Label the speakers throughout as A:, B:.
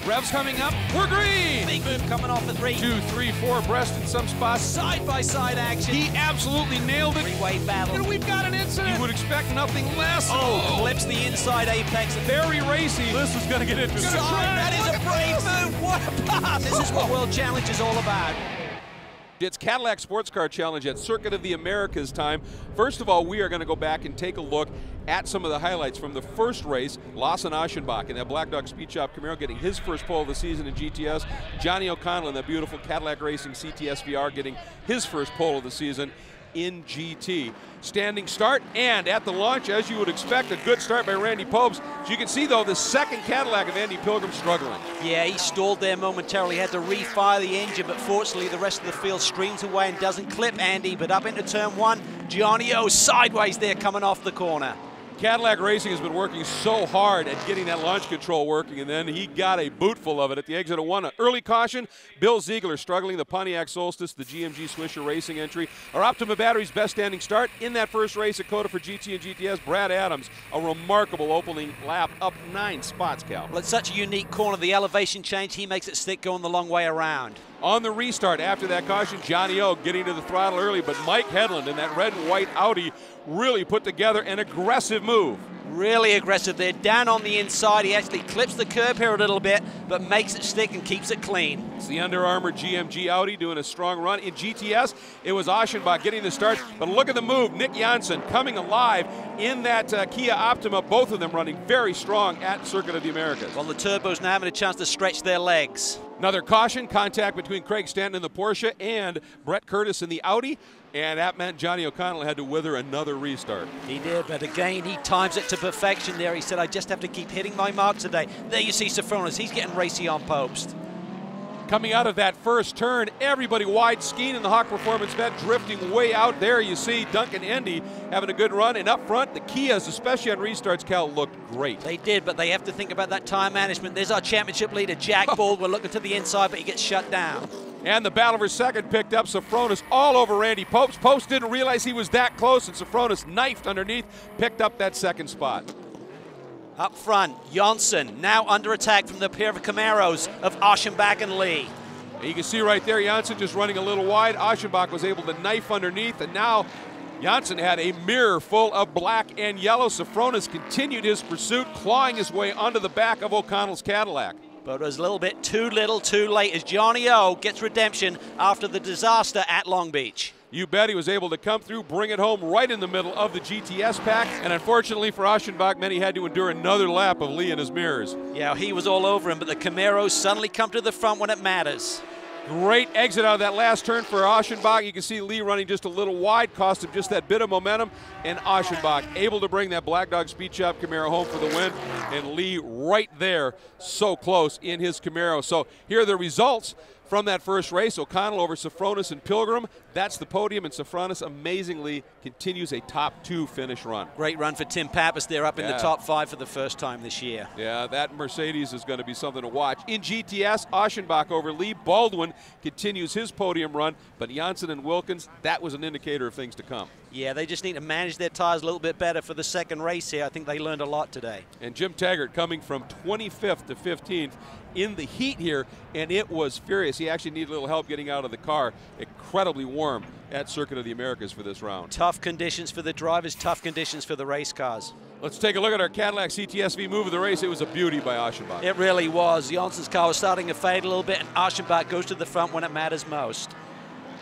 A: Revs coming up. We're green.
B: Big move coming off the 3.
A: 2, 3, 4 abreast in some spots.
B: Side-by-side action.
A: He absolutely nailed it.
B: Three-way battle.
A: And we've got an incident. You would expect nothing less.
B: Oh, clips the inside apex.
A: Very racy. This is going to get interesting.
B: That is a brave move. What a pass. This is what World Challenge is all about.
A: It's Cadillac Sports Car Challenge at Circuit of the Americas time. First of all, we are going to go back and take a look at some of the highlights from the first race. Lawson Aschenbach in that Black Dog Speed Shop Camaro getting his first pole of the season in GTS. Johnny O'Connell in that beautiful Cadillac Racing CTS VR getting his first pole of the season in GT. Standing start, and at the launch, as you would expect, a good start by Randy Popes. As you can see, though, the second Cadillac of Andy Pilgrim struggling.
B: Yeah, he stalled there momentarily, had to refire the engine, but fortunately the rest of the field streams away and doesn't clip Andy, but up into turn 1, Johnny O sideways there coming off the corner.
A: Cadillac Racing has been working so hard at getting that launch control working, and then he got a bootful of it at the exit of 1. An early caution, Bill Ziegler struggling, the Pontiac Solstice, the GMG Swisher Racing entry. Our Optima Battery's best standing start in that first race at COTA for GT and GTS, Brad Adams, a remarkable opening lap, up 9 spots, Cal.
B: Well, it's such a unique corner, the elevation change, he makes it stick going the long way around.
A: On the restart after that caution, Johnny O getting to the throttle early, but Mike Hedlund in that red and white Audi really put together an aggressive move.
B: Really aggressive there, down on the inside. He actually clips the curb here a little bit, but makes it stick and keeps it clean.
A: It's the Under Armour GMG Audi doing a strong run. In GTS, it was Aschenbach getting the start, but look at the move. Nick Janssen coming alive in that Kia Optima, both of them running very strong at Circuit of the Americas.
B: Well, the turbos now having a chance to stretch their legs.
A: Another caution, contact between Craig Stanton in the Porsche and Brett Curtis in the Audi, and that meant Johnny O'Connell had to wither another restart.
B: He did, but again, he times it to perfection there. He said, I just have to keep hitting my mark today. There you see Sofronis, he's getting racy on Popes.
A: Coming out of that first turn, everybody wide skiing in the Hawk Performance Vet, drifting way out there. You see Duncan Endy having a good run, and up front, the Kias, especially on restarts, Cal, looked great.
B: They did, but they have to think about that time management. There's our championship leader, Jack Baldwin, looking to the inside, but he gets shut down.
A: And the battle for second picked up Sofronis all over Randy Popes. Popes didn't realize he was that close, and Sofronis knifed underneath, picked up that second spot.
B: Up front, Janssen now under attack from the pair of Camaros of Aschenbach and Lee.
A: And you can see right there, Janssen just running a little wide. Aschenbach was able to knife underneath, and now Janssen had a mirror full of black and yellow. Sofronis continued his pursuit, clawing his way onto the back of O'Connell's Cadillac.
B: But it was a little bit too little too late as Johnny O gets redemption after the disaster at Long Beach.
A: You bet he was able to come through, bring it home right in the middle of the GTS pack, and unfortunately for Aschenbach, he had to endure another lap of Lee and his mirrors.
B: Yeah, he was all over him, but the Camaros suddenly come to the front when it matters.
A: Great exit out of that last turn for Aschenbach. You can see Lee running just a little wide, cost him just that bit of momentum, and Aschenbach able to bring that Black Dog Speed Shop Camaro home for the win, and Lee right there, so close in his Camaro. So here are the results from that first race. O'Connell over Sofronis and Pilgrim. That's the podium, and Sofronis amazingly continues a top 2 finish run.
B: Great run for Tim Pappas there, up in the top 5 for the first time this year.
A: Yeah, that Mercedes is going to be something to watch. In GTS, Aschenbach over Lee. Baldwin continues his podium run, but Janssen and Wilkins, that was an indicator of things to come.
B: Yeah, they just need to manage their tires a little bit better for the second race here. I think they learned a lot today.
A: And Jim Taggart coming from 25th to 15th in the heat here, and it was furious. He actually needed a little help getting out of the car. Incredibly warm at Circuit of the Americas for this round.
B: Tough conditions for the drivers, tough conditions for the race cars.
A: Let's take a look at our Cadillac CTSV move of the race. It was a beauty by Aschenbach.
B: It really was. Janssen's car was starting to fade a little bit, and Aschenbach goes to the front when it matters most.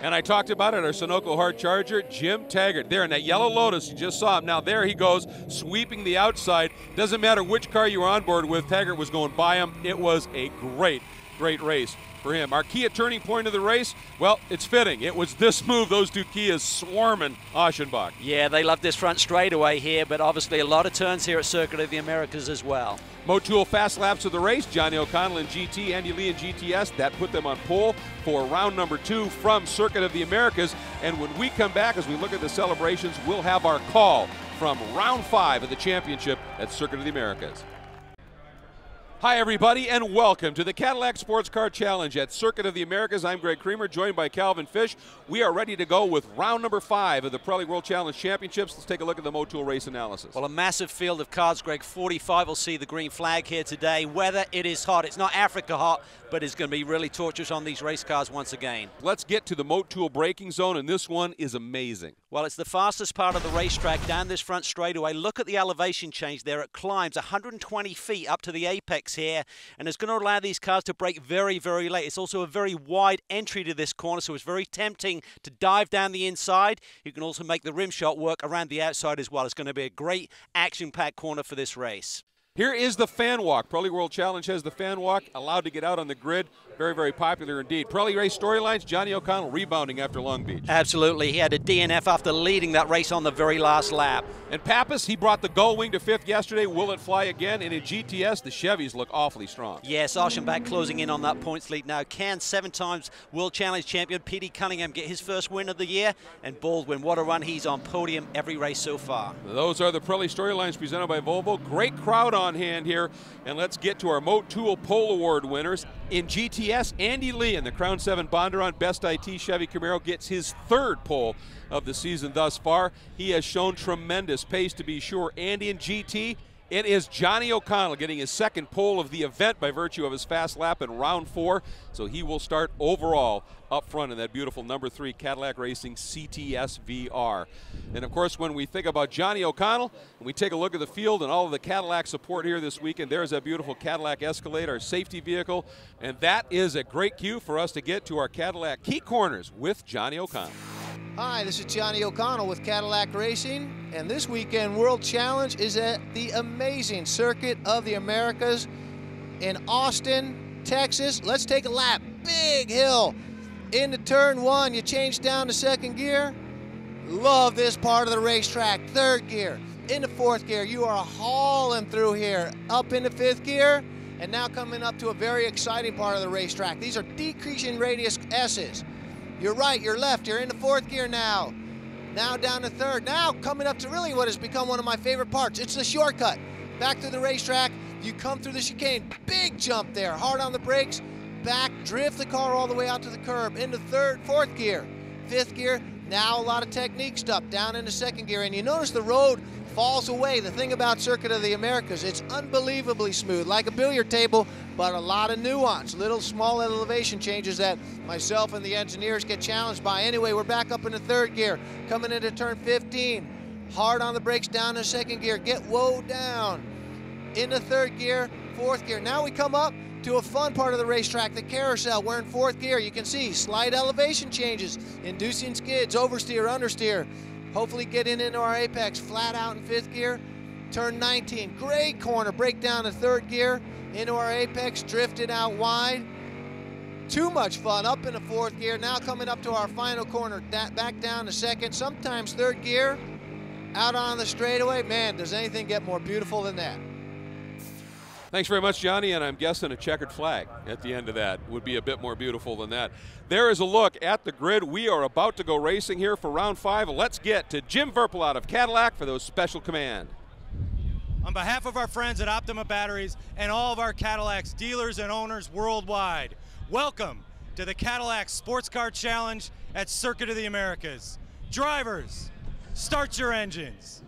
A: And I talked about it, our Sunoco hard charger, Jim Taggart. There in that yellow Lotus, you just saw him. Now there he goes, sweeping the outside. Doesn't matter which car you were on board with, Taggart was going by him. It was a great race for him. Our Kia turning point of the race, well, it's fitting. It was this move, those two Kias swarming Aschenbach.
B: Yeah, they love this front straightaway here, but obviously a lot of turns here at Circuit of the Americas as well.
A: Motul fast laps of the race, Johnny O'Connell in GT, Andy Lee in GTS. That put them on pole for round number 2 from Circuit of the Americas. And when we come back, as we look at the celebrations, we'll have our call from round 5 of the championship at Circuit of the Americas. Hi, everybody, and welcome to the Cadillac Sports Car Challenge at Circuit of the Americas. I'm Greg Creamer, joined by Calvin Fish. We are ready to go with round number 5 of the Pirelli World Challenge Championships. Let's take a look at the Motul race analysis.
B: Well, a massive field of cars, Greg. 45 will see the green flag here today. Weather, it is hot. It's not Africa hot, but it's going to be really torturous on these race cars once again.
A: Let's get to the Motul braking zone, and this one is amazing.
B: Well, it's the fastest part of the racetrack down this front straightaway. Look at the elevation change there. It climbs 120 feet up to the apex here, and it's going to allow these cars to brake very, very late. It's also a very wide entry to this corner, so it's very tempting to dive down the inside. You can also make the rim shot work around the outside as well. It's going to be a great action-packed corner for this race.
A: Here is the fan walk. Pirelli World Challenge has the fan walk, allowed to get out on the grid. Very, very popular indeed. Pirelli race storylines, Johnny O'Connell rebounding after Long Beach.
B: Absolutely. He had a DNF after leading that race on the very last lap.
A: And Pappas, he brought the gull wing to 5th yesterday. Will it fly again? And in GTS, the Chevys look awfully strong.
B: Yes, Aschenbach closing in on that points lead now. Can 7 times World Challenge champion Petey Cunningham get his first win of the year? And Baldwin, what a run. He's on podium every race so far.
A: Those are the Pirelli storylines presented by Volvo. Great crowd on hand here. And let's get to our Motul Pole Award winners. In GTS, Andy Lee in the Crown 7 Bondurant Best IT Chevy Camaro gets his 3rd pole of the season thus far. He has shown tremendous pace, to be sure. Andy in GT, it is Johnny O'Connell getting his 2nd pole of the event by virtue of his fast lap in round 4. So he will start overall up front in that beautiful number 3 Cadillac Racing CTS VR. And of course, when we think about Johnny O'Connell, and we take a look at the field and all of the Cadillac support here this weekend, there's that beautiful Cadillac Escalade, our safety vehicle. And that is a great cue for us to get to our Cadillac Key Corners with Johnny O'Connell.
C: Hi, this is Johnny O'Connell with Cadillac Racing, and this weekend World Challenge is at the amazing Circuit of the Americas in Austin, Texas. Let's take a lap. Big hill. Into turn 1, you change down to 2nd gear. Love this part of the racetrack. 3rd gear. Into 4th gear. You are hauling through here. Up into 5th gear, and now coming up to a very exciting part of the racetrack. These are decreasing radius S's. You're right, you're left, you're into 4th gear now. Now down to 3rd. Now coming up to really what has become one of my favorite parts. It's the shortcut. Back through the racetrack, you come through the chicane. Big jump there, hard on the brakes. Back, drift the car all the way out to the curb. Into 4th gear. 5th gear, now a lot of technique stuff. Down into 2nd gear, and you notice the road falls away. The thing about Circuit of the Americas, it's unbelievably smooth, like a billiard table, but a lot of nuance, little small elevation changes that myself and the engineers get challenged by. Anyway, we're back up into 3rd gear, coming into turn 15. Hard on the brakes, down to 2nd gear, get woe down. Into 3rd gear, 4th gear. Now we come up to a fun part of the racetrack, the carousel. We're in 4th gear. You can see slight elevation changes, inducing skids, oversteer, understeer. Hopefully getting into our apex, flat out in 5th gear. Turn 19, great corner, break down to 3rd gear, into our apex, drifted out wide. Too much fun, up into 4th gear. Now coming up to our final corner, back down to 2nd, sometimes 3rd gear, out on the straightaway. Man, does anything get more beautiful than that?
A: Thanks very much, Johnny, and I'm guessing a checkered flag at the end of that would be a bit more beautiful than that. There is a look at the grid. We are about to go racing here for round 5. Let's get to Jim Verpel out of Cadillac for those special command.
D: On behalf of our friends at Optima Batteries and all of our Cadillacs dealers and owners worldwide, welcome to the Cadillac Sports Car Challenge at Circuit of the Americas. Drivers, start your engines.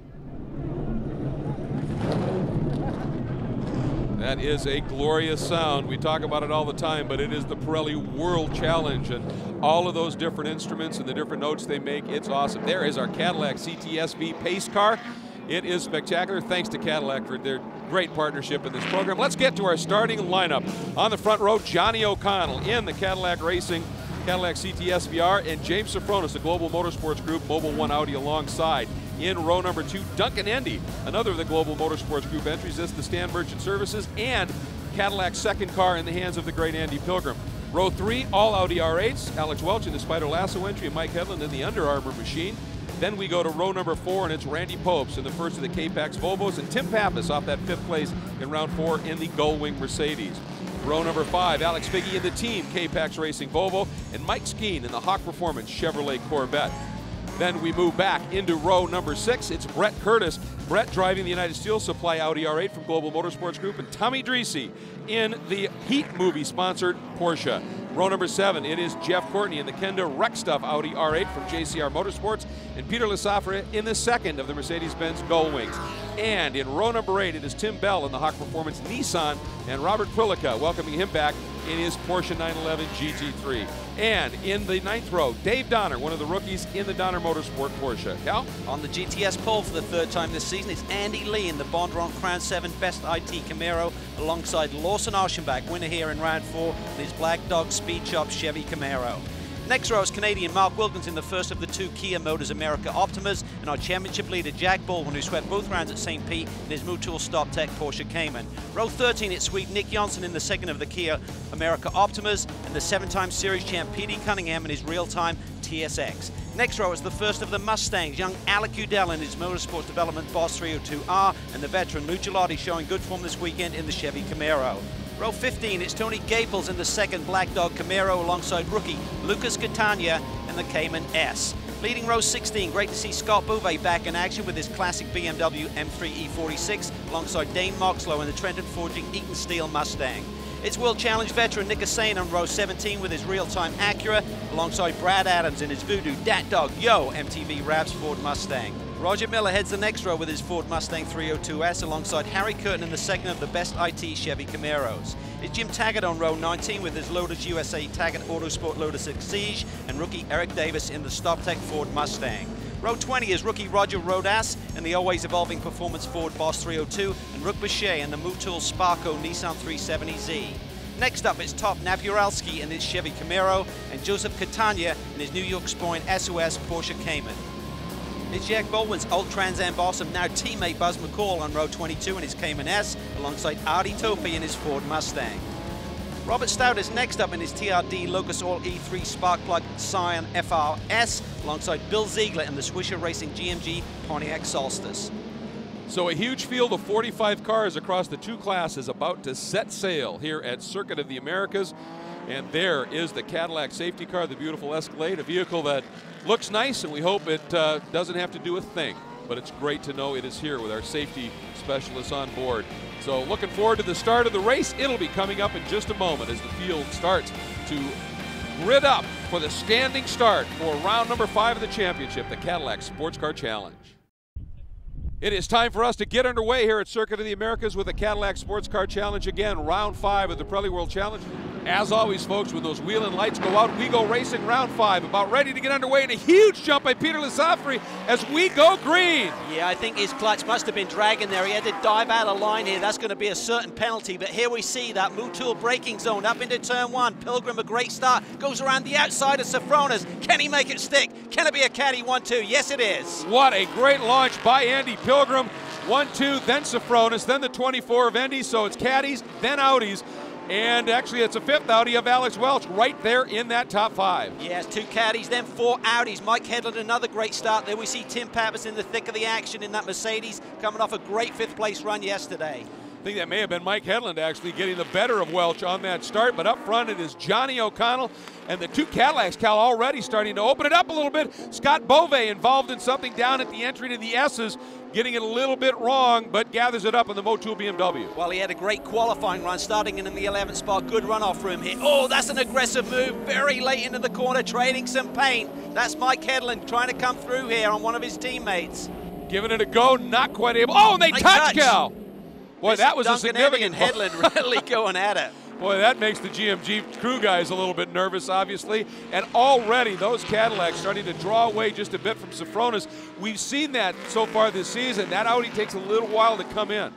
A: That is a glorious sound. We talk about it all the time, but it is the Pirelli World Challenge, and all of those different instruments and the different notes they make, it's awesome. There is our Cadillac CTS-V pace car. It is spectacular. Thanks to Cadillac for their great partnership in this program. Let's get to our starting lineup. On the front row, Johnny O'Connell in the Cadillac Racing Cadillac CTS VR, and James Sofronis, the Global Motorsports Group, Mobil 1 Audi alongside. In row number 2, Duncan Endy, another of the Global Motorsports Group entries. This is the Stan Merchant Services and Cadillac's 2nd car in the hands of the great Andy Pilgrim. Row 3, all Audi R8s, Alex Welch in the Spider Lasso entry, and Mike Hedlund in the Under Armour machine. Then we go to row number 4, and it's Randy Popes in the first of the K-Pax Volvos, and Tim Pappas off that 5th place in round 4 in the Gullwing Mercedes. Row number 5, Alex Figge in the Team K-Pax Racing Volvo, and Mike Skeen in the Hawk Performance Chevrolet Corvette. Then we move back into row number 6. It's Brett Curtis Brett driving the United Steel Supply Audi R8 from Global Motorsports Group, and Tommy Dreese in the Heat movie-sponsored Porsche. Row number 7, it is Jeff Courtney in the Kenda Wreck Stuff Audi R8 from JCR Motorsports, and Peter Lissafre in the second of the Mercedes-Benz Gullwings. And in row number 8, it is Tim Bell in the Hawk Performance Nissan, and Robert Quilica welcoming him back in his Porsche 911 GT3. And in the 9th row, Dave Donner, one of the rookies in the Donner Motorsport Porsche. Cal?
B: On the GTS pole for the 3rd time this season, it's Andy Lee in the Bondurant Crown 7 Best IT Camaro, alongside Lawson Archenbach, winner here in round 4, in his Black Dog Speed Shop Chevy Camaro. Next row is Canadian Mark Wilkins in the first of the 2 Kia Motors America Optimas, and our championship leader Jack Baldwin, who swept both rounds at St. Pete in his Motul Stop Tech Porsche Cayman. Row 13, it's Swede Nick Johnson in the second of the Kia America Optimas, and the 7-time series champ P.D. Cunningham in his real-time TSX. Next row is the first of the Mustangs, young Alec Udell in his Motorsports Development Boss 302R, and the veteran Lou Gelati showing good form this weekend in the Chevy Camaro. Row 15, it's Tony Gaples in the second Black Dog Camaro alongside rookie Lucas Catania in the Cayman S. Leading row 16, great to see Scott Bouvet back in action with his classic BMW M3 E46 alongside Dane Moxlow in the Trenton Forging Eaton Steel Mustang. It's World Challenge veteran Nick Assane on row 17 with his real-time Acura alongside Brad Adams in his Voodoo Dat Dog Yo MTV Raps Ford Mustang. Roger Miller heads the next row with his Ford Mustang 302S alongside Harry Curtin in the second of the Best IT Chevy Camaros. It's Jim Taggart on row 19 with his Lotus USA Taggart Autosport Lotus Exige, and rookie Eric Davis in the StopTech Ford Mustang. Row 20 is rookie Roger Rodas in the always evolving performance Ford Boss 302, and Rook Boucher in the Motul Sparco Nissan 370Z. Next up, it's Top Napuralski in his Chevy Camaro, and Joseph Catania in his New York Spoin SOS Porsche Cayman. It's Jack Baldwin's old Trans Am boss and now teammate Buzz McCall on row 22 in his Cayman S, alongside Artie Tope in his Ford Mustang. Robert Stout is next up in his TRD Locus All E3 Sparkplug Scion FRS, alongside Bill Ziegler in the Swisher Racing GMG Pontiac Solstice.
A: So a huge field of 45 cars across the 2 classes about to set sail here at Circuit of the Americas. And there is the Cadillac safety car, the beautiful Escalade, a vehicle that looks nice, and we hope it doesn't have to do a thing. But it's great to know it is here with our safety specialists on board. So looking forward to the start of the race. It'll be coming up in just a moment as the field starts to grid up for the standing start for round number 5 of the championship, the Cadillac Sports Car Challenge. It is time for us to get underway here at Circuit of the Americas with the Cadillac Sports Car Challenge. Again, round 5 of the Pirelli World Challenge. As always, folks, when those wheel and lights go out, we go racing round 5. About ready to get underway, and a huge jump by Peter Lissafre as we go green.
B: Yeah, I think his clutch must have been dragging there. He had to dive out of line here. That's going to be a certain penalty. But here we see that Motul braking zone up into turn 1. Pilgrim, a great start. Goes around the outside of Safronas. Can he make it stick? Can it be a Caddy 1-2? Yes, it is.
A: What a great launch by Andy Pilgrim. 1-2, then Safronas, then the 24 of Andy. So it's Caddies, then Audis. And actually, it's a 5th Audi of Alex Welch right there in that top 5.
B: Yes, 2 Caddies, then 4 Audis. Mike Headland, another great start there. We see Tim Pappas in the thick of the action in that Mercedes, coming off a great 5th place run yesterday.
A: I think that may have been Mike Headland actually getting the better of Welch on that start, but up front it is Johnny O'Connell, and the 2 Cadillacs, Cal, already starting to open it up a little bit. Scott Bouvet involved in something down at the entry to the S's, getting it a little bit wrong, but gathers it up in the Motul BMW.
B: Well, he had a great qualifying run, starting in the 11th spot. Good runoff for him here. Oh, that's an aggressive move, very late into the corner, trading some paint. That's Mike Headland trying to come through here on one of his teammates.
A: Giving it a go, not quite able. Oh, and they touch, Cal. Boy, that was a significant.
B: Headland really going at it.
A: Boy, that makes the GMG crew guys a little bit nervous, obviously. And already those Cadillacs starting to draw away just a bit from Safronas. We've seen that so far this season. That Audi takes a little while to come in.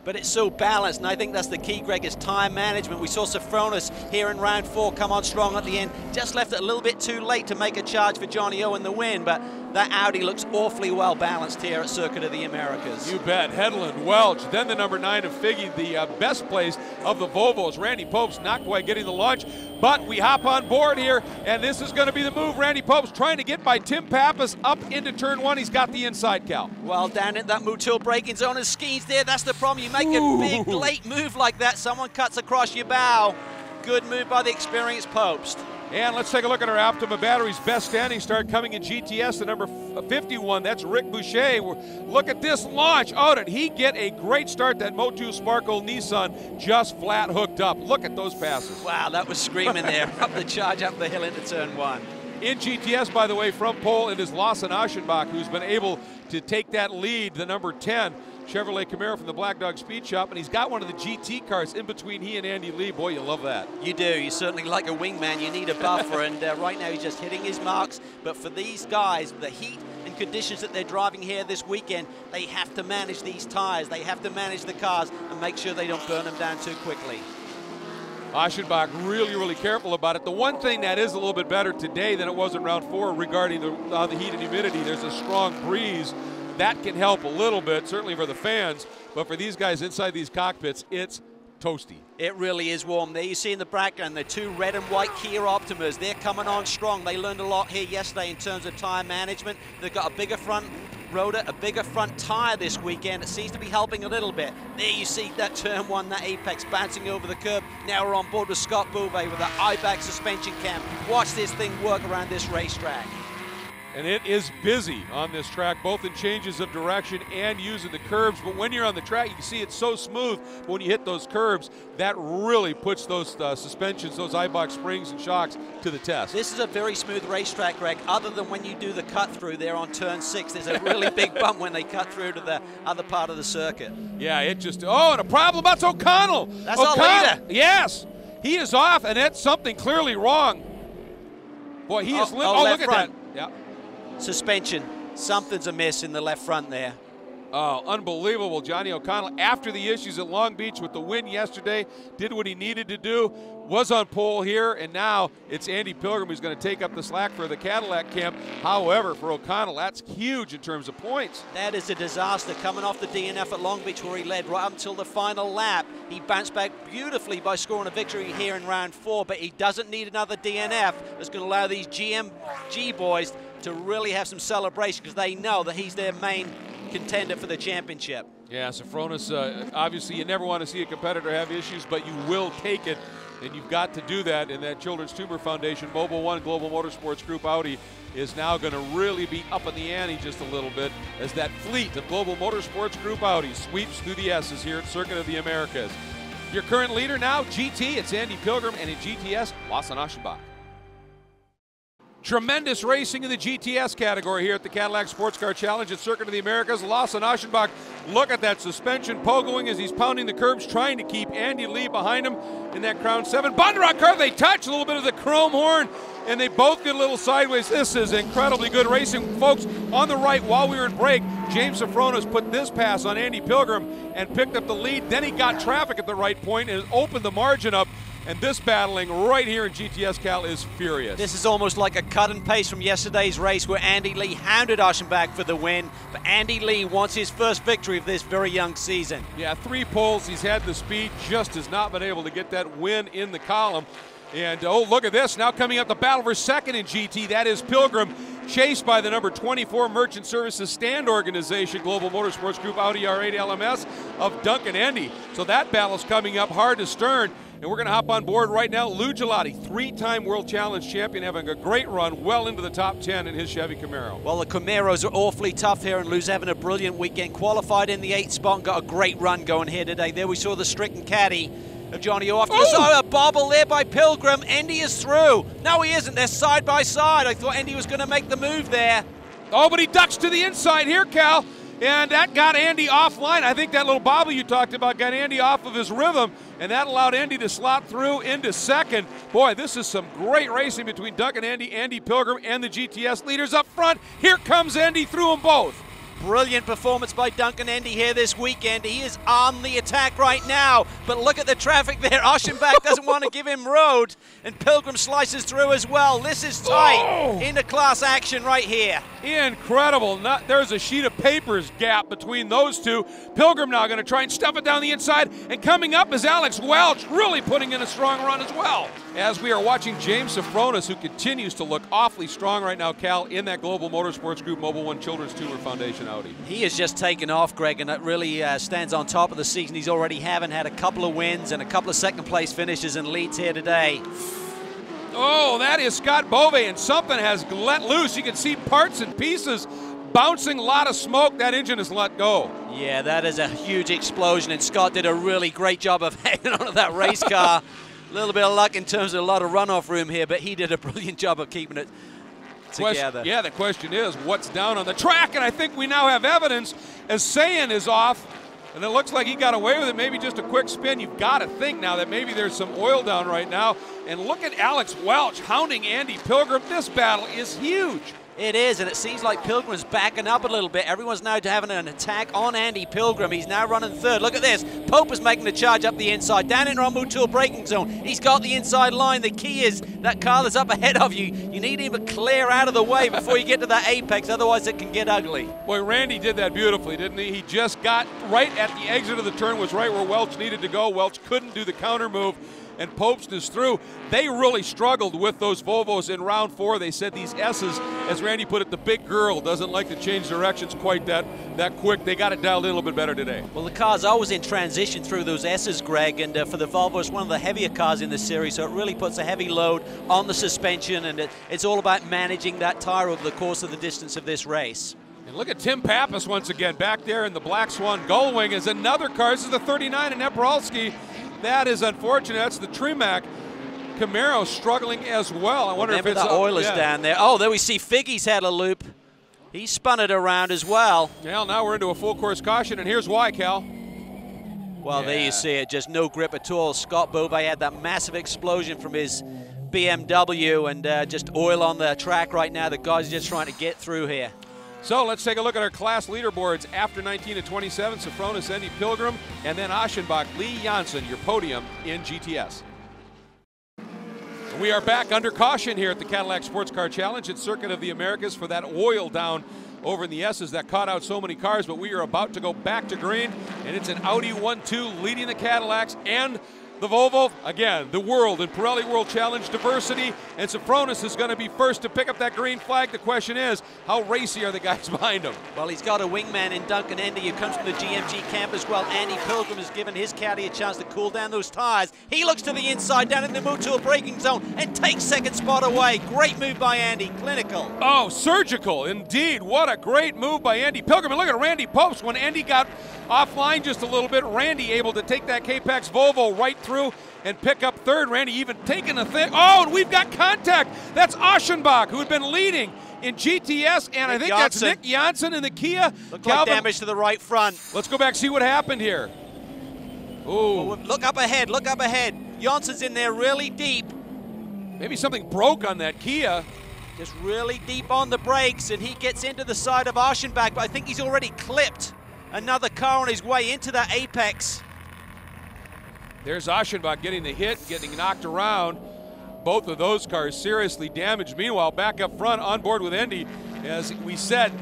B: But it's so balanced, and I think that's the key, Greg, is time management. We saw Safronas here in round 4 come on strong at the end. Just left it a little bit too late to make a charge for Johnny O in the win, but that Audi looks awfully well balanced here at Circuit of the Americas.
A: You bet. Headland, Welch, then the number 9 of Figge, the best place of the Volvos. Randy Pope's not quite getting the launch, but we hop on board here, and this is going to be the move. Randy Pope's trying to get by Tim Pappas up into turn 1. He's got the inside, Cal.
B: Well, down in that Motul braking zone and skis there. That's the problem. You make a big, late move like that, someone cuts across your bow. Good move by the experienced Popes.
A: And let's take a look at our Optima batteries best standing start coming in GTS, the number 51. That's Rick Boucher. Look at this launch. Oh, did he get a great start? That Motu Sparkle Nissan just flat hooked up. Look at those passes.
B: Wow, that was screaming there. Up the charge, up the hill into turn 1.
A: In GTS, by the way, from pole, it is Lawson Aschenbach who's been able to take that lead, the number 10 Chevrolet Camaro from the Black Dog Speed Shop, and he's got one of the GT cars in between he and Andy Lee. Boy, you love that.
B: You do. You certainly like a wingman. You need a buffer, and right now he's just hitting his marks. But for these guys, the heat and conditions that they're driving here this weekend, they have to manage these tires. They have to manage the cars and make sure they don't burn them down too quickly.
A: Aschenbach really, really careful about it. The one thing that is a little bit better today than it was in round 4 regarding the heat and humidity, there's a strong breeze. That can help a little bit, certainly for the fans, but for these guys inside these cockpits, it's toasty.
B: It really is warm. There you see in the background the 2 red and white Kia Optimas. They're coming on strong. They learned a lot here yesterday in terms of tire management. They've got a bigger front rotor, a bigger front tire this weekend. It seems to be helping a little bit. There you see that turn 1, that apex bouncing over the curb. Now we're on board with Scott Bouvet with the IBAC suspension cam. Watch this thing work around this racetrack.
A: And it is busy on this track, both in changes of direction and using the curbs. But when you're on the track, you can see it's so smooth. But when you hit those curbs, that really puts those suspensions, those IBAC springs and shocks to the test.
B: This is a very smooth racetrack, Greg, other than when you do the cut through there on turn 6. There's a really big bump when they cut through to the other part of the circuit.
A: Yeah, it just, oh, and a problem, that's O'Connell.
B: That's our leader.
A: Yes, he is off, and that's something clearly wrong. Boy, he is, oh, look at that. Yeah.
B: Suspension, something's amiss in the left front there.
A: Oh, unbelievable. Johnny O'Connell, after the issues at Long Beach with the win yesterday, did what he needed to do, was on pole here, and now it's Andy Pilgrim who's going to take up the slack for the Cadillac camp. However, for O'Connell, that's huge in terms of points.
B: That is a disaster. Coming off the DNF at Long Beach where he led right up until the final lap, he bounced back beautifully by scoring a victory here in round 4, but he doesn't need another DNF. That's going to allow these GMG boys to really have some celebration because they know that he's their main contender for the championship.
A: Yeah, Sofronis, obviously you never want to see a competitor have issues, but you will take it, and you've got to do that. And that Children's Tumor Foundation, Mobile One Global Motorsports Group Audi is now going to really be up in the ante just a little bit as that fleet of Global Motorsports Group Audi sweeps through the S's here at Circuit of the Americas. Your current leader now, GT, it's Andy Pilgrim, and in GTS, Lawson Aschenbach. Tremendous racing in the GTS category here at the Cadillac Sports Car Challenge at Circuit of the Americas. Lawson Aschenbach, look at that suspension pogoing as he's pounding the curbs, trying to keep Andy Lee behind him in that Crown 7. Bondurant car, they touch a little bit of the chrome horn, and they both get a little sideways. This is incredibly good racing. Folks, on the right, while we were in break, James Sofronis put this pass on Andy Pilgrim and picked up the lead. Then he got traffic at the right point and opened the margin up. And this battling right here in GTS Cal is furious.
B: This is almost like a cut and paste from yesterday's race where Andy Lee hounded Aschenbach for the win. But Andy Lee wants his first victory of this very young season.
A: Yeah, 3 poles. He's had the speed, just has not been able to get that win in the column. And oh, look at this. Now coming up the battle for second in GT. That is Pilgrim, chased by the number 24 Merchant Services Stand Organization, Global Motorsports Group Audi R8 LMS of Duncan Endy. So that battle's coming up hard to stern. And we're going to hop on board right now. Lou Gelati, 3-time World Challenge champion, having a great run well into the top 10 in his Chevy Camaro.
B: Well, the Camaros are awfully tough here, and Lou's having a brilliant weekend. Qualified in the 8th spot and got a great run going here today. There we saw the stricken caddy of Johnny off. Oh, a bobble there by Pilgrim. Endy is through. No, he isn't. They're side by side. I thought Endy was going to make the move there.
A: Oh, but he ducks to the inside here, Cal. And that got Andy offline. I think that little bobble you talked about got Andy off of his rhythm, and that allowed Andy to slot through into second. Boy, this is some great racing between Duncan Endy, Andy Pilgrim, and the GTS leaders up front. Here comes Endy through them both.
B: Brilliant performance by Duncan Endy here this weekend. He is on the attack right now, but look at the traffic there. Aschenbach doesn't want to give him road, and Pilgrim slices through as well. This is tight into class action right here.
A: Incredible. There's a sheet of papers gap between those two. Pilgrim now going to try and stuff it down the inside, and coming up is Alex Welch, really putting in a strong run as well. As we are watching James Sofronis, who continues to look awfully strong right now, Cal, in that Global Motorsports Group Mobile One Children's Tumor Foundation Audi.
B: He has just taken off, Greg, and that really stands on top of the season. He's already had a couple of wins and a couple of second-place finishes and leads here today.
A: Oh, that is Scott Bove, and something has let loose. You can see parts and pieces bouncing, a lot of smoke. That engine has let go.
B: Yeah, that is a huge explosion, and Scott did a really great job of hanging onto that race car. A little bit of luck in terms of a lot of runoff room here, but he did a brilliant job of keeping it together.
A: Yeah, the question is, what's down on the track? And I think we now have evidence as Sayan is off, and it looks like he got away with it, maybe just a quick spin. You've got to think now that maybe there's some oil down right now. And look at Alex Welch hounding Andy Pilgrim. This battle is huge.
B: It is, and it seems like Pilgrim's backing up a little bit. Everyone's now having an attack on Andy Pilgrim. He's now running third. Look at this. Pope is making the charge up the inside. Down in Ron Mutual braking zone. He's got the inside line. The key is that car that's up ahead of you. You need to even clear out of the way before you get to that apex. Otherwise, it can get ugly.
A: Boy, Randy did that beautifully, didn't he? He just got right at the exit of the turn, was right where Welch needed to go. Welch couldn't do the counter move, and Popst is through. They really struggled with those Volvos in round 4. They said these S's, as Randy put it, the big girl doesn't like to change directions quite that quick. They got it dialed in a little bit better today.
B: Well, the car's always in transition through those S's, Greg, and for the Volvo, it's one of the heavier cars in the series, so it really puts a heavy load on the suspension, and it's all about managing that tire over the course of the distance of this race.
A: And look at Tim Pappas once again back there in the Black Swan Gullwing as another car. This is the 39 in Nepralski. That is unfortunate. That's the Tremac. Camaro struggling as well. I wonder if it's
B: the oil is down there. Oh, there we see Figgy's had a loop. He spun it around as well.
A: Well, now we're into a full course caution, and here's why, Cal.
B: Well, there you see it. Just no grip at all. Scott Bove had that massive explosion from his BMW, and just oil on the track right now. The guys are just trying to get through here.
A: So let's take a look at our class leaderboards. After 19 and 27, Safronis, Andy Pilgrim, and then Aschenbach, Lee Janssen, your podium in GTS. We are back under caution here at the Cadillac Sports Car Challenge at Circuit of the Americas for that oil down over in the S's that caught out so many cars, but we are about to go back to green, and it's an Audi 1-2 leading the Cadillacs and the Volvo. Again, the World and Pirelli World Challenge diversity, and Safronis is going to be first to pick up that green flag. The question is, how racy are the guys behind him?
B: Well, he's got a wingman in Duncan Endy who comes from the GMG camp as well. Andy Pilgrim has given his caddy a chance to cool down those tires. He looks to the inside down in the Mutual braking zone and takes second spot away. Great move by Andy, clinical.
A: Oh, surgical indeed. What a great move by Andy Pilgrim. And look at Randy Popst. When Andy got offline just a little bit, Randy able to take that K-Pax Volvo right through and pick up third. Randy even taking a thing. Oh, and we've got contact. That's Aschenbach, who had been leading in GTS, and I think that's Nick Janssen in the Kia.
B: Looked like damage to the right front.
A: Let's go back, see what happened here.
B: Oh, look up ahead, look up ahead. Janssen's in there really deep.
A: Maybe something broke on that Kia.
B: Just really deep on the brakes, and he gets into the side of Aschenbach, but I think he's already clipped another car on his way into that apex.
A: There's Aschenbach getting the hit, getting knocked around. Both of those cars seriously damaged. Meanwhile, back up front on board with Endy, as we said,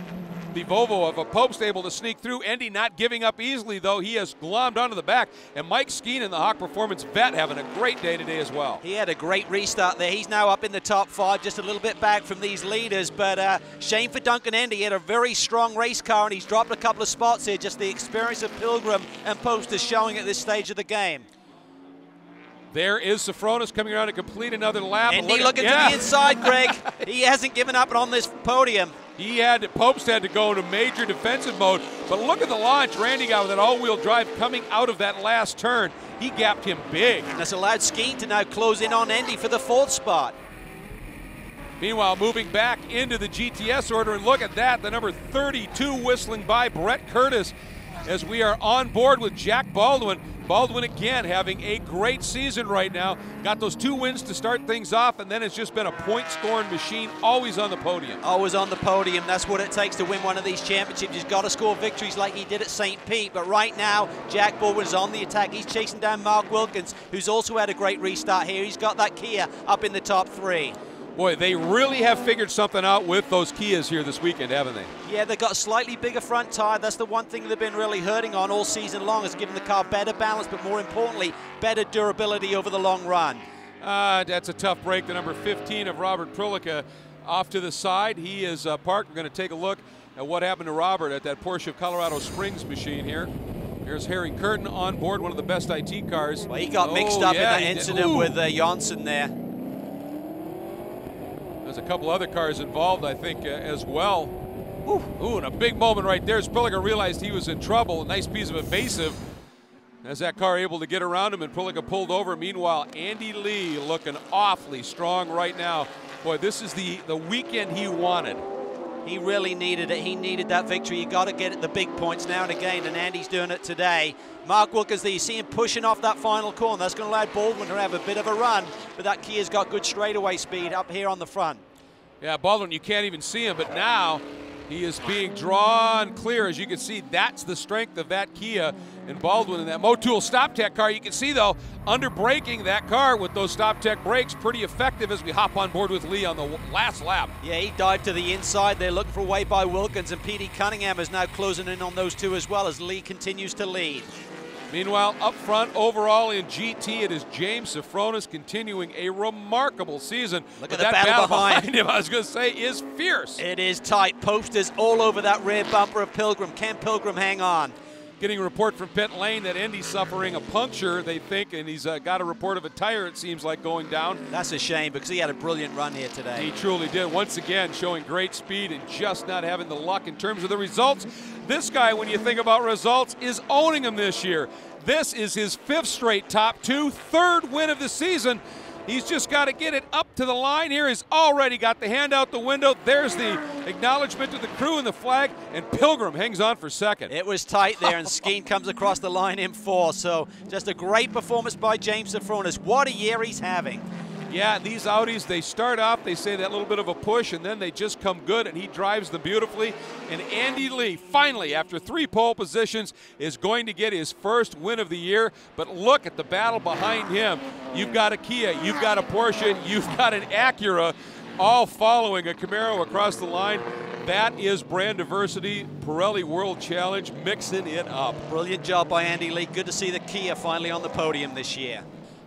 A: the Volvo of a Popst able to sneak through. Endy not giving up easily, though. He has glommed onto the back. And Mike Skeen in the Hawk Performance vet having a great day today as well.
B: He had a great restart there. He's now up in the top 5, just a little bit back from these leaders. But shame for Duncan Endy. He had a very strong race car, and he's dropped a couple of spots here. Just the experience of Pilgrim and Popst is showing at this stage of the game.
A: There is Safronis coming around to complete another lap.
B: Endy looking to the inside, Greg. He hasn't given up on this podium.
A: Popst had to go into major defensive mode, but look at the launch Randy got with that all-wheel drive coming out of that last turn. He gapped him big.
B: And that's allowed Skeen to now close in on Endy for the 4th spot.
A: Meanwhile, moving back into the GTS order, and look at that, the number 32 whistling by, Brett Curtis, as we are on board with Jack Baldwin. Baldwin again having a great season right now. Got those 2 wins to start things off, and then it's just been a point-scoring machine, always on the podium.
B: Always on the podium. That's what it takes to win one of these championships. He's got to score victories like he did at St. Pete. But right now, Jack Baldwin is on the attack. He's chasing down Mark Wilkins, who's also had a great restart here. He's got that Kia up in the top 3.
A: Boy, they really have figured something out with those Kias here this weekend, haven't they?
B: Yeah, they've got a slightly bigger front tire. That's the one thing they've been really hurting on all season long, is giving the car better balance, but more importantly, better durability over the long run.
A: That's a tough break. The number 15 of Robert Prilica off to the side. He is parked. We're going to take a look at what happened to Robert at that Porsche of Colorado Springs machine here. Here's Harry Curtin on board, one of the best IT cars.
B: Well, he got mixed up in that incident with Janssen there.
A: There's a couple other cars involved, I think, as well. Ooh, and a big moment right there as Pilliger realized he was in trouble. A nice piece of evasive as that car able to get around him, and Pilliger pulled over. Meanwhile, Andy Lee looking awfully strong right now. Boy, this is the weekend he wanted.
B: He really needed it. He needed that victory. You got to get at the big points now and again, and Andy's doing it today. Mark Wilkins, you see him pushing off that final corner. That's going to allow Baldwin to have a bit of a run, but that Kia's got good straightaway speed up here on the front.
A: Yeah, Baldwin, you can't even see him, but now he is being drawn clear. As you can see, that's the strength of that Kia. And Baldwin in that Motul Stop Tech car, you can see, though, under braking that car with those Stop Tech brakes, pretty effective as we hop on board with Lee on the last lap.
B: Yeah, he dived to the inside. They're looking for a way by Wilkins, and P.D. Cunningham is now closing in on those two as well as Lee continues to lead.
A: Meanwhile, up front, overall in GT, it is James Safronis continuing a remarkable season.
B: Look at the battle behind
A: him, I was going to say, is fierce.
B: It is tight. Posters all over that rear bumper of Pilgrim. Can Pilgrim hang on?
A: Getting a report from pit lane that Indy's suffering a puncture, they think, and he's got a report of a tire, it seems like, going down.
B: That's a shame because he had a brilliant run here today.
A: He truly did. Once again, showing great speed and just not having the luck in terms of the results. This guy, when you think about results, is owning them this year. This is his 5th straight top 2, 3rd win of the season. He's just got to get it up to the line here. He's already got the hand out the window. There's the acknowledgement to the crew and the flag, and Pilgrim hangs on for 2nd.
B: It was tight there, and Skeen comes across the line in 4th. So just a great performance by James Safronis. What a year he's having.
A: Yeah, these Audis, they start off, they say that little bit of a push, and then they just come good, and he drives them beautifully. And Andy Lee, finally, after 3 pole positions, is going to get his 1st win of the year. But look at the battle behind him. You've got a Kia, you've got a Porsche, you've got an Acura, all following a Camaro across the line. That is brand diversity, Pirelli World Challenge, mixing it up.
B: Brilliant job by Andy Lee. Good to see the Kia finally on the podium this year.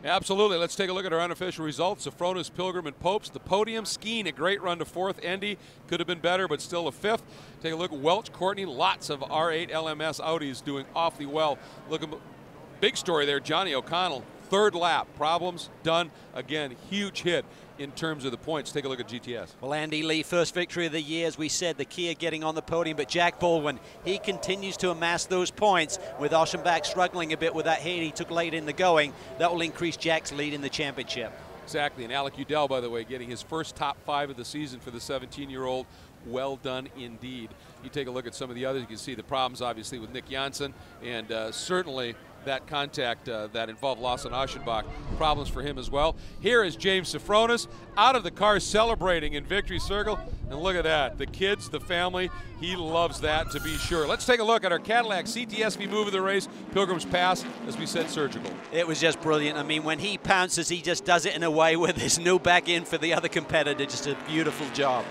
A: Absolutely. Let's take a look at our unofficial results. Safronis, Pilgrim, and Popes. The podium, Skeen, a great run to 4th. Endy could have been better, but still a 5th. Take a look at Welch, Courtney, lots of R8 LMS Audis doing awfully well. Look at big story there, Johnny O'Connell, 3rd lap. Problems done. Again, huge hit in terms of the points. Take a look at GTS.
B: Well, Andy Lee, 1st victory of the year, as we said, the Kia getting on the podium, but Jack Baldwin, he continues to amass those points with Oschenbach struggling a bit with that hit he took late in the going. That will increase Jack's lead in the championship.
A: Exactly, and Alec Udell, by the way, getting his 1st top 5 of the season for the 17-year-old. Well done indeed. You take a look at some of the others, you can see the problems obviously with Nick Janssen, and certainly that contact that involved Lawson Aschenbach, problems for him as well. Here is James Safronis out of the car celebrating in victory circle, and look at that, the kids, the family, he loves that to be sure. Let's take a look at our Cadillac CTSV move of the race, Pilgrim's Pass, as we said, surgical.
B: It was just brilliant. I mean, when he pounces, he just does it in a way where there's no back in for the other competitor. Just a beautiful job.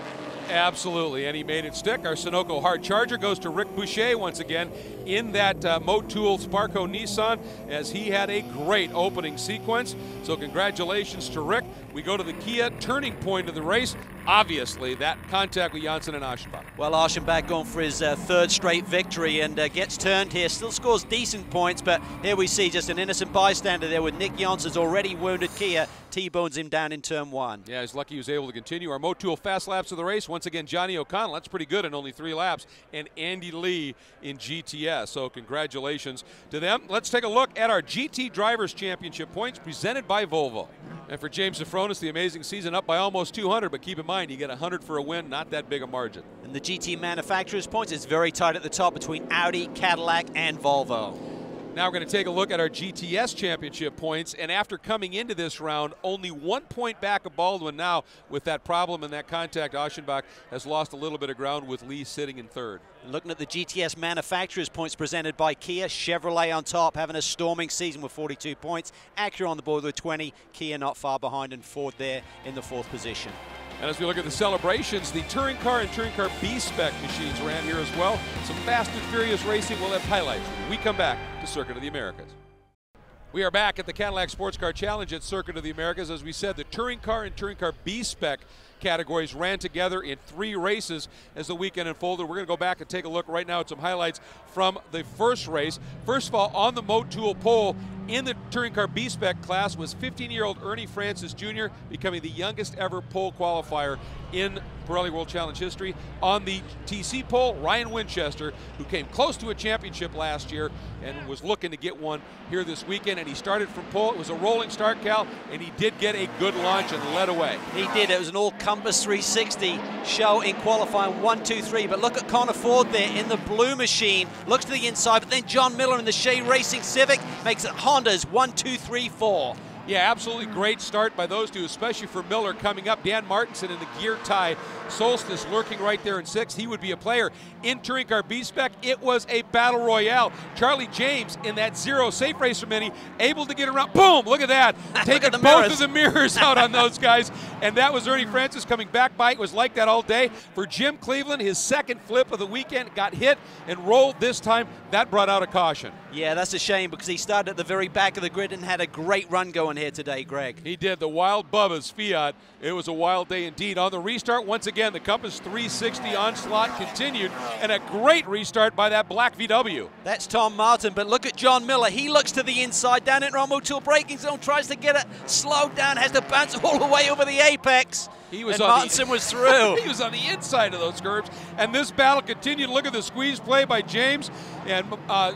A: Absolutely, and he made it stick. Our Sunoco hard charger goes to Rick Boucher once again in that Motul Sparco Nissan, as he had a great opening sequence. So congratulations to Rick. We go to the Kia turning point of the race. Obviously, that contact with Janssen and Aschenbach.
B: Well, Aschenbach going for his 3rd straight victory and gets turned here. Still scores decent points, but here we see just an innocent bystander there with Nick Janssen's already wounded Kia. T-bones him down in turn 1.
A: Yeah, he's lucky he was able to continue. Our Motul fast laps of the race. Once again, Johnny O'Connell. That's pretty good in only 3 laps. And Andy Lee in GTS. So congratulations to them. Let's take a look at our GT Drivers' Championship points presented by Volvo. And for James Safronis, the amazing season up by almost 200, but keep in mind, you get 100 for a win, not that big a margin.
B: And the GT manufacturers' points is very tight at the top between Audi, Cadillac, and Volvo.
A: Now we're going to take a look at our GTS championship points, and after coming into this round, only 1 point back of Baldwin now with that problem and that contact. Aschenbach has lost a little bit of ground with Lee sitting in 3rd.
B: Looking at the GTS manufacturers' points presented by Kia, Chevrolet on top, having a storming season with 42 points. Acura on the board with 20, Kia not far behind, and Ford there in the 4th position.
A: And as we look at the celebrations, the Touring Car and Touring Car B-Spec machines ran here as well. Some Fast and Furious racing. We'll have highlights when we come back to Circuit of the Americas. We are back at the Cadillac Sports Car Challenge at Circuit of the Americas. As we said, the Touring Car and Touring Car B-Spec categories ran together in 3 races as the weekend unfolded. We're going to go back and take a look right now at some highlights from the first race. First of all, on the Motul pole in the touring car B-Spec class was 15-year-old Ernie Francis Jr., becoming the youngest ever pole qualifier in Pirelli World Challenge history. On the TC pole, Ryan Winchester, who came close to a championship last year and was looking to get one here this weekend, and he started from pole. It was a rolling start, Cal, and he did get a good launch and led away.
B: He did. It was an all-compass 360 show in qualifying 1, 2, 3. But look at Connor Ford there in the blue machine. Looks to the inside, but then John Miller in the Shea Racing Civic makes it Honda's 1, 2, 3, 4.
A: Yeah, absolutely great start by those two, especially for Miller coming up. Dan Martinson in the gear tie. Solstice lurking right there in 6th. He would be a player. In touring car B-Spec, it was a battle royale. Charlie James in that 0 safe racer mini, able to get around. Boom, look at that. Taking both of the mirrors out on those guys. And that was Ernie Francis coming back by. It was like that all day. For Jim Cleveland, his second flip of the weekend, got hit and rolled this time. That brought out a caution.
B: Yeah, that's a shame because he started at the very back of the grid and had a great run going here today, Greg.
A: He did. The Wild Bubba's Fiat. It was a wild day indeed. On the restart, once again, the Compass 360 onslaught continued, and a great restart by that black VW.
B: That's Tom Martin, but look at John Miller. He looks to the inside down in Motul braking zone, tries to get it slowed down, has to bounce all the way over the apex.
A: He was
B: and Martinson was through.
A: He was on the inside of those curves, and this battle continued. Look at the squeeze play by James, and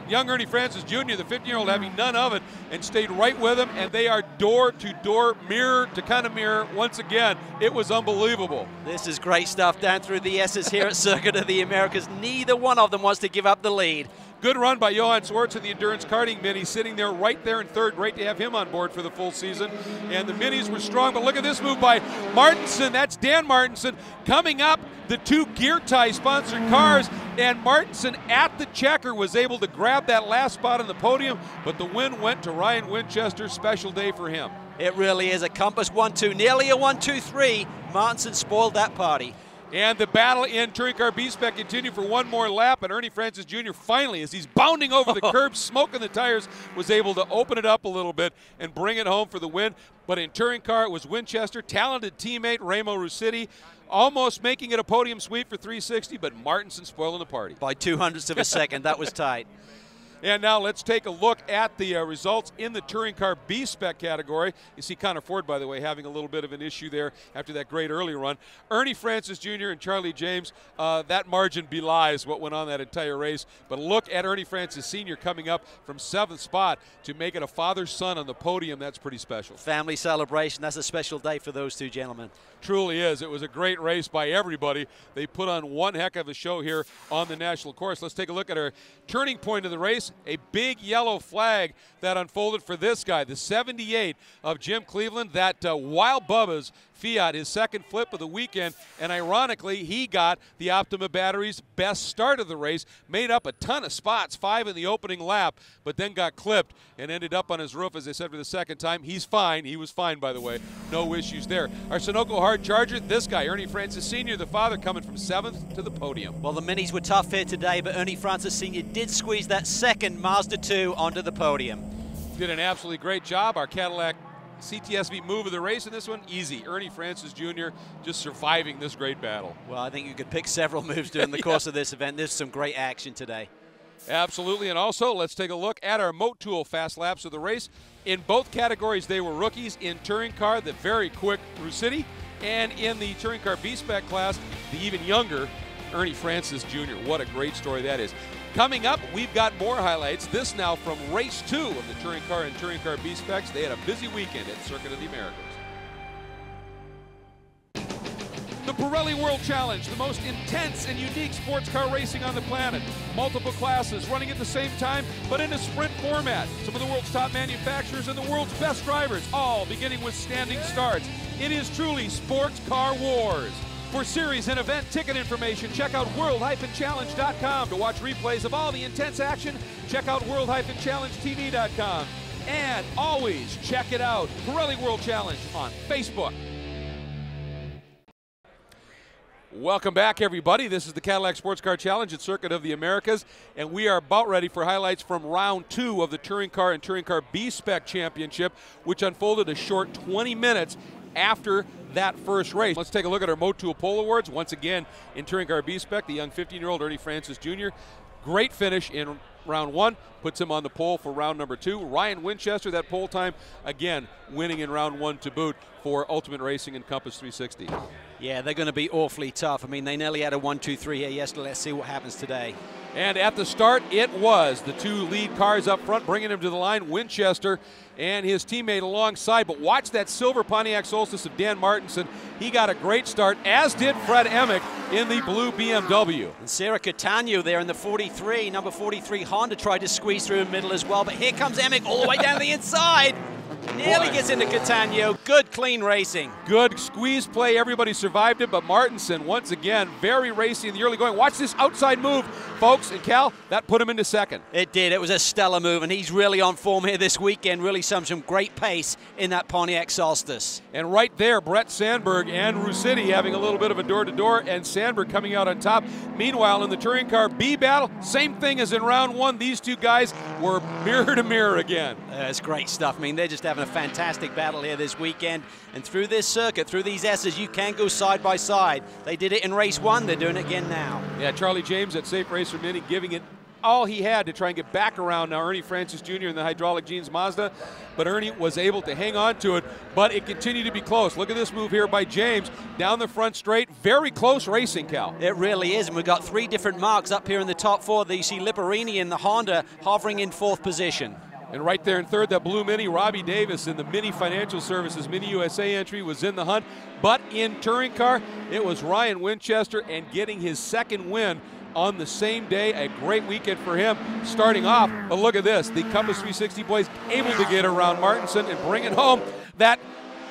A: young Ernie Francis Jr., the 15-year-old, having none of it, and stayed right with him, and they are door to door, mirror to kind of mirror once again. It was unbelievable.
B: This is great stuff down through the S's here at Circuit of the Americas. Neither one of them wants to give up the lead.
A: Good run by Johan Swartz in the Endurance Karting Mini, sitting there right there in 3rd. Great to have him on board for the full season. And the Minis were strong, but look at this move by Martinson. That's Dan Martinson coming up the 2 gear tie sponsored cars, and Martinson at the checker was able to grab that last spot on the podium, but the win went to Ryan Winchester. Special day for him.
B: It really is a Compass 1-2, nearly a 1-2-3. Martinson spoiled that party.
A: And the battle in touring car B-Spec continued for one more lap, and Ernie Francis Jr. finally, as he's bounding over the curb, smoking the tires, was able to open it up a little bit and bring it home for the win. But in touring car, it was Winchester, talented teammate Remo Russiti, almost making it a podium sweep for 360, but Martinson spoiling the party.
B: By 0.02 of a second, that was tight.
A: And now let's take a look at the results in the touring car B-Spec category. You see Connor Ford, by the way, having a little bit of an issue there after that great early run. Ernie Francis Jr. and Charlie James, that margin belies what went on that entire race. But look at Ernie Francis Sr. coming up from 7th spot to make it a father-son on the podium. That's pretty special.
B: Family celebration. That's a special day for those 2 gentlemen.
A: Truly is. It was a great race by everybody. They put on one heck of a show here on the national course. Let's take a look at our turning point of the race. A big yellow flag that unfolded for this guy, the 78 of Jim Cleveland, that Wild Bubba's Fiat, his second flip of the weekend, and ironically, he got the Optima battery's best start of the race, made up a ton of spots, 5 in the opening lap, but then got clipped and ended up on his roof, as I said, for the second time. He's fine. He was fine, by the way. No issues there. Our Sunoco hard charger, this guy, Ernie Francis Sr., the father, coming from 7th to the podium.
B: Well, the Minis were tough here today, but Ernie Francis Sr. did squeeze that second Mazda 2 onto the podium.
A: Did an absolutely great job. Our Cadillac CTSV move of the race in this one, easy. Ernie Francis Jr. just surviving this great battle.
B: Well, I think you could pick several moves during the course of this event. There's some great action today.
A: Absolutely, and also let's take a look at our Motul fast laps of the race. In both categories, they were rookies. In touring car, the very quick Russiti, and in the touring car B-Spec class, the even younger Ernie Francis Jr. What a great story that is. Coming up, we've got more highlights. This now from race 2 of the touring car and touring car B-Specs. They had a busy weekend at Circuit of the Americas. The Pirelli World Challenge, the most intense and unique sports car racing on the planet. Multiple classes running at the same time, but in a sprint format. Some of the world's top manufacturers and the world's best drivers, all beginning with standing starts. It is truly sports car wars. For series and event ticket information, check out world-challenge.com. To watch replays of all the intense action, check out world-challengetv.com. And always check it out, Pirelli World Challenge on Facebook. Welcome back, everybody. This is the Cadillac Sports Car Challenge at Circuit of the Americas, and we are about ready for highlights from round 2 of the Touring Car and Touring Car B-Spec Championship, which unfolded a short 20 minutes after that first race. Let's take a look at our Motul Pole Awards. Once again, in Touring Car B-Spec, the young 15-year-old Ernie Francis Jr. Great finish in round 1, puts him on the pole for round number 2. Ryan Winchester, that pole time, again, winning in round 1 to boot for Ultimate Racing and Compass 360.
B: Yeah, they're going to be awfully tough. I mean, they nearly had a 1-2-3 here yesterday. Let's see what happens today.
A: And at the start, it was the 2 lead cars up front, bringing him to the line, Winchester and his teammate alongside. But watch that silver Pontiac Solstice of Dan Martinson. He got a great start, as did Fred Emick in the blue BMW.
B: And Sarah Catania there in the 43, number 43 Honda tried to squeeze through the middle as well. But here comes Emick all the way down the inside. Nearly gets into Catania. Good, clean racing.
A: Good squeeze play. Everybody survived it, but Martinson, once again, very racy in the early going. Watch this outside move, folks. And Cal, that put him into second.
B: It did. It was a stellar move, and he's really on form here this weekend. Really some great pace in that Pontiac Solstice.
A: And right there, Brett Sandberg and Rusiti having a little bit of a door-to-door, and Sandberg coming out on top. Meanwhile, in the Touring Car B battle, same thing as in round 1. These two guys were mirror to mirror again.
B: It's great stuff. I mean, they're just having a fantastic battle here this weekend. And through this circuit, through these S's, you can go side by side. They did it in race 1. They're doing it again now.
A: Yeah, Charlie James at Safe Racer Mini giving it all he had to try and get back around now Ernie Francis Jr. in the hydraulic jeans Mazda, but Ernie was able to hang on to it, but it continued to be close. Look at this move here by James down the front straight. Very close racing, Cal.
B: It really is, and we've got 3 different marks up here in the top 4. You see Lipperini in the Honda hovering in 4th position.
A: And right there in 3rd, that blue Mini, Robbie Davis in the Mini Financial Services Mini USA entry was in the hunt. But in Touring Car, it was Ryan Winchester, and getting his 2nd win on the same day. A great weekend for him starting off. But look at this, the Compass 360 boys able to get around Martinson and bring it home. That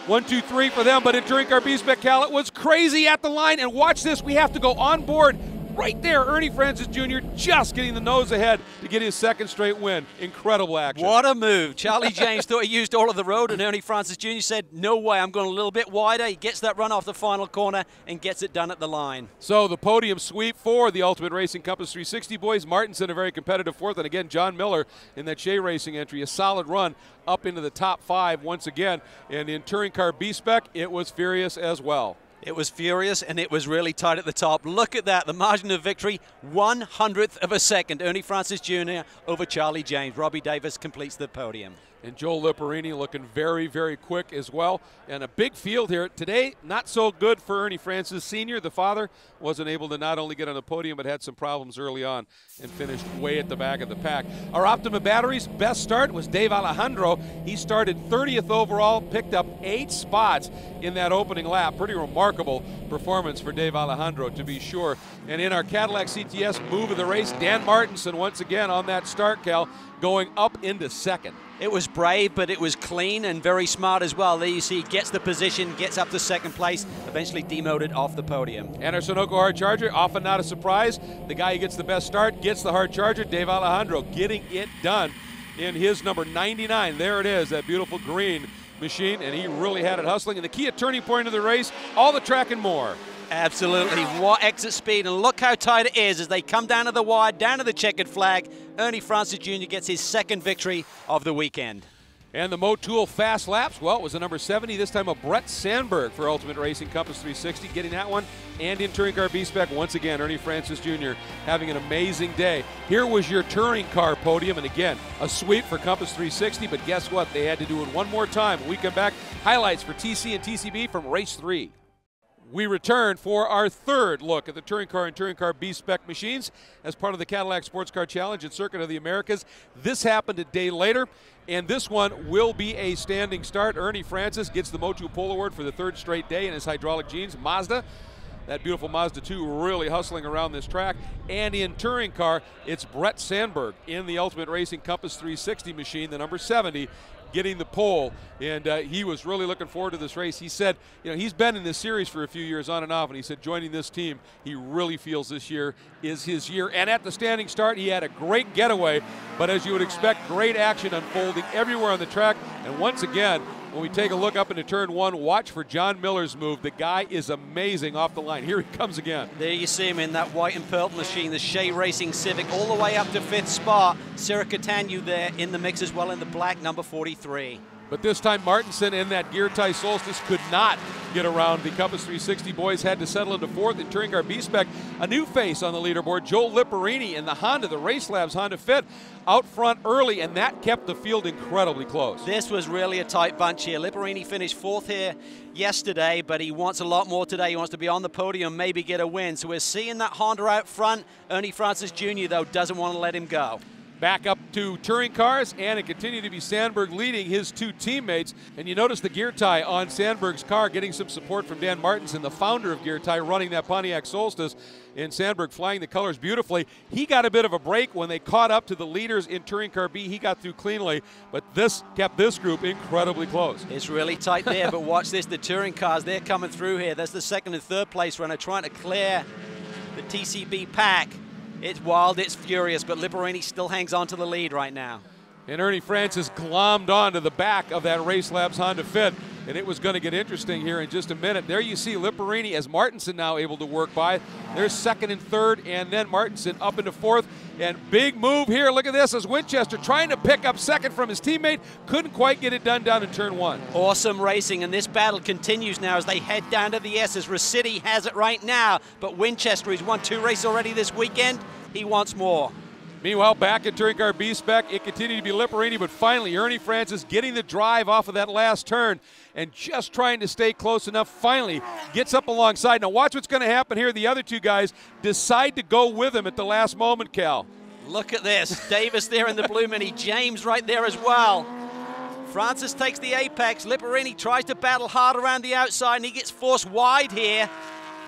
A: 1-2-3 for them, but in Touring Car B-Spec, Cal, it was crazy at the line. And watch this, we have to go on board. Right there, Ernie Francis Jr. just getting the nose ahead to get his 2nd straight win. Incredible action.
B: What a move. Charlie James thought he used all of the road, and Ernie Francis Jr. said, no way, I'm going a little bit wider. He gets that run off the final corner and gets it done at the line.
A: So the podium sweep for the Ultimate Racing Compass 360 boys. Martinson a very competitive 4th, and again, John Miller in that Shea Racing entry, a solid run up into the top 5 once again. And in Touring Car B-Spec, it was furious as well.
B: It was furious, and it was really tight at the top. Look at that, the margin of victory, 1/100th of a second. Ernie Francis Jr. over Charlie James. Robbie Davis completes the podium.
A: And Joel Lipperini looking very, very quick as well. And a big field here. Today, not so good for Ernie Francis Sr. The father wasn't able to not only get on the podium, but had some problems early on and finished way at the back of the pack. Our Optima Batteries best start was Dave Alejandro. He started 30th overall, picked up 8 spots in that opening lap. Pretty remarkable performance for Dave Alejandro, to be sure. And in our Cadillac CTS move of the race, Dan Martinson once again on that start, Cal, going up into 2nd.
B: It was brave, but it was clean and very smart as well. There you see, gets the position, gets up to 2nd place, eventually demoted off the podium.
A: And our Sunoco hard charger, often not a surprise. The guy who gets the best start gets the hard charger. Dave Alejandro getting it done in his number 99. There it is, that beautiful green machine, and he really had it hustling. And the key turning point of the race, all the track and more.
B: Absolutely. What exit speed, and look how tight it is as they come down to the wide, down to the checkered flag. Ernie Francis Jr. gets his 2nd victory of the weekend.
A: And the Motul fast laps, well, it was a number 70, this time a Brett Sandberg for Ultimate Racing Compass 360, getting that one. And in Touring Car B-Spec, once again, Ernie Francis Jr. having an amazing day. Here was your Touring Car podium, and again, a sweep for Compass 360, but guess what? They had to do it one more time. When we come back, highlights for TC and TCB from race 3. We return for our 3rd look at the Touring Car and Touring Car B-Spec machines as part of the Cadillac Sports Car Challenge at Circuit of the Americas. This happened a day later, and this one will be a standing start. Ernie Francis gets the Motul Pole Award for the 3rd straight day in his hydraulic jeans Mazda. That beautiful Mazda 2 really hustling around this track. And in Touring Car, it's Brett Sandberg in the Ultimate Racing Compass 360 machine, the number 70, getting the pole, and he was really looking forward to this race. He said, you know, he's been in this series for a few years on and off, and he said joining this team, he really feels this year is his year. And at the standing start, he had a great getaway, but as you would expect, great action unfolding everywhere on the track. And once again, when we take a look up into turn 1, watch for John Miller's move. The guy is amazing off the line. Here he comes again.
B: There you see him in that white and purple machine, the Shea Racing Civic, all the way up to 5th spot. Sarah Catania there in the mix as well in the black, number 43.
A: But this time Martinson and that gear tie Solstice could not get around the Compass 360 boys, had to settle into fourth in touring car B-Spec. A new face on the leaderboard, Joel Lipperini in the Honda, the Race Labs Honda Fit, out front early, and that kept the field incredibly close.
B: This was really a tight bunch here. Lipperini finished fourth here yesterday, but he wants a lot more today. He wants to be on the podium, maybe get a win. So we're seeing that Honda out front. Ernie Francis Jr., though, doesn't want to let him go.
A: Back up to touring cars, and it continued to be Sandberg leading his two teammates. And you notice the gear tie on Sandberg's car getting some support from Dan Martinson, the founder of Gear Tie, running that Pontiac Solstice, and Sandberg flying the colors beautifully. He got a bit of a break when they caught up to the leaders in touring car B. He got through cleanly, but this kept this group incredibly close.
B: It's really tight there, but watch this, the touring cars, they're coming through here. That's the second and third place runner trying to clear the TCB pack. It's wild, it's furious, but Lipperini still hangs on to the lead right now.
A: And Ernie Francis glommed onto the back of that Race Labs Honda Fit, and it was going to get interesting here in just a minute. There you see Lipperini as Martinson now able to work by. There's second and third, and then Martinson up into fourth. And big move here, look at this, as Winchester trying to pick up second from his teammate. Couldn't quite get it done down in turn one.
B: Awesome racing, and this battle continues now as they head down to the S's. Rossetti has it right now, but Winchester, who's won 2 races already this weekend, he wants more.
A: Meanwhile, back in touring car B-Spec, it continued to be Lipperini, but finally Ernie Francis getting the drive off of that last turn and just trying to stay close enough, finally gets up alongside. Now watch what's going to happen here. The other two guys decide to go with him at the last moment, Cal.
B: Look at this. Davis there in the blue mini, James right there as well. Francis takes the apex. Lipperini tries to battle hard around the outside, and he gets forced wide here.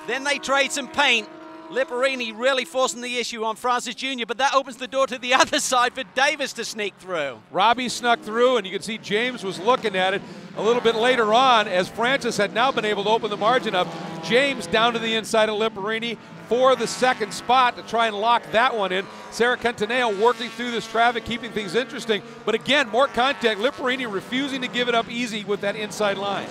B: Then they trade some paint. Lipperini really forcing the issue on Francis Jr., but that opens the door to the other side for Davis to sneak through.
A: Robbie snuck through, and you can see James was looking at it a little bit later on as Francis had now been able to open the margin up. James down to the inside of Lipperini for the second spot to try and lock that one in. Sarah Cantaneo working through this traffic, keeping things interesting, but again, more contact. Lipperini refusing to give it up easy with that inside line.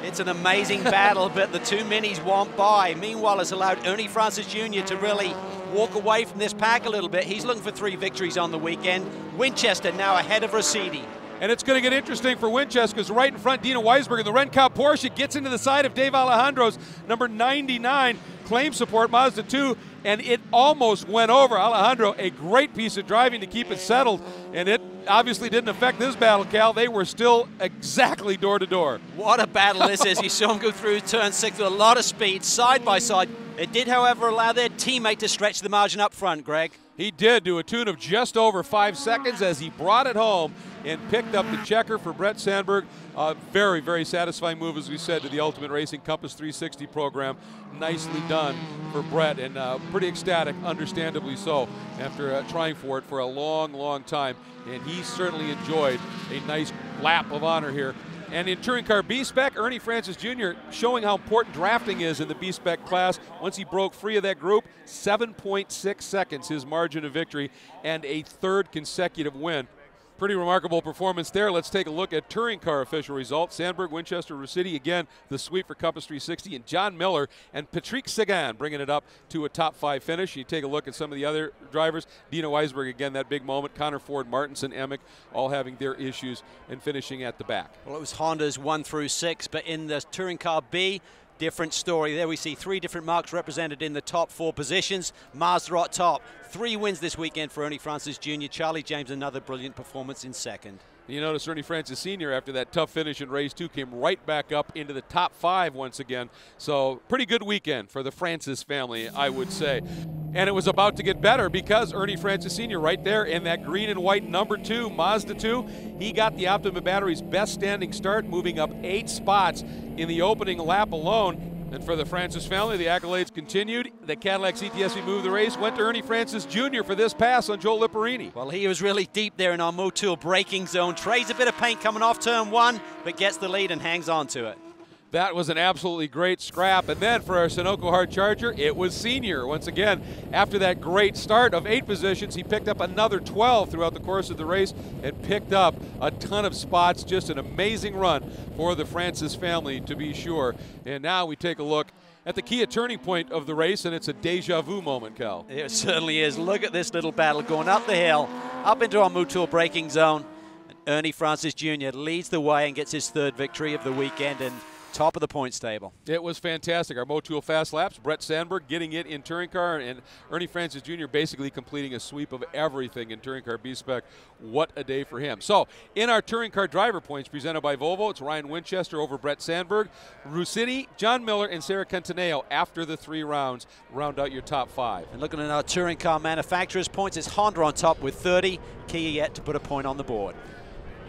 B: It's an amazing battle, but the two minis won't by. Meanwhile, it's allowed Ernie Francis Jr. to really walk away from this pack a little bit. He's looking for 3 victories on the weekend. Winchester now ahead of Rossetti.
A: And it's going to get interesting for Winchester because right in front, Dina Weisberger, the Ren Cow Porsche, gets into the side of Dave Alejandro's number 99 claim support Mazda 2, and it almost went over. Alejandro, a great piece of driving to keep it settled, and it obviously didn't affect this battle, Cal. They were still exactly door to door.
B: What a battle this is. You saw him go through turn 6 with a lot of speed, side by side. It did, however, allow their teammate to stretch the margin up front, Greg.
A: He did, to a tune of just over 5 seconds as he brought it home and picked up the checker for Brett Sandberg. Very, very satisfying move, as we said, to the Ultimate Racing Compass 360 program. Nicely done for Brett, and pretty ecstatic, understandably so, after trying for it for a long, long time. And he certainly enjoyed a nice lap of honor here. And in touring car B-Spec, Ernie Francis Jr. showing how important drafting is in the B-Spec class. Once he broke free of that group, 7.6 seconds his margin of victory and a 3rd consecutive win. Pretty remarkable performance there. Let's take a look at touring car official results. Sandberg, Winchester, Rossetti, again, the sweep for Compass 360, and John Miller and Patrick Sagan bringing it up to a top 5 finish. You take a look at some of the other drivers. Dino Weisberg, again, that big moment. Connor Ford, Martinson, Emick, all having their issues and finishing at the back.
B: Well, it was Hondas 1 through 6, but in the touring car B, different story. There we see 3 different marks represented in the top 4 positions. Mazda at top. 3 wins this weekend for Ernie Francis Jr. Charlie James, another brilliant performance in 2nd.
A: You notice Ernie Francis Sr., after that tough finish in race 2, came right back up into the top 5 once again. So pretty good weekend for the Francis family, I would say. And it was about to get better because Ernie Francis Sr. right there in that green and white number 2, Mazda 2, he got the Optima Battery's best standing start, moving up 8 spots in the opening lap alone. And for the Francis family, the accolades continued. The Cadillac CTSV moved the race, went to Ernie Francis Jr. for this pass on Joel Lipperini.
B: Well, he was really deep there in our Motul braking zone. Trades a bit of paint coming off turn 1, but gets the lead and hangs on to it.
A: That was an absolutely great scrap. And then for our Sunoco Hard Charger, it was Senior. Once again, after that great start of 8 positions, he picked up another 12 throughout the course of the race and picked up a ton of spots. Just an amazing run for the Francis family, to be sure. And now we take a look at the key turning point of the race, and it's a deja vu moment, Cal.
B: It certainly is. Look at this little battle going up the hill, up into our Motul braking zone. Ernie Francis Jr. leads the way and gets his third victory of the weekend and top of the points table.
A: It was fantastic. Our Motul Fast Laps, Brett Sandberg getting it in touring car, and Ernie Francis Jr. basically completing a sweep of everything in touring car B-Spec. What a day for him. So, in our touring car driver points presented by Volvo, it's Ryan Winchester over Brett Sandberg, Rusiti, John Miller, and Sarah Cantaneo after the 3 rounds round out your top 5.
B: And looking at our touring car manufacturers' points, it's Honda on top with 30. Kia yet to put a point on the board.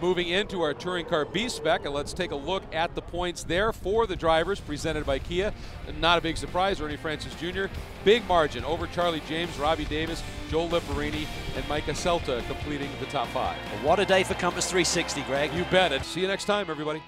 A: Moving into our touring car B-Spec, and let's take a look at the points there for the drivers presented by Kia. Not a big surprise, Ernie Francis Jr. Big margin over Charlie James, Robbie Davis, Joe Liparini, and Micah Celta completing the top 5.
B: What a day for Compass 360, Greg.
A: You bet it. See you next time, everybody.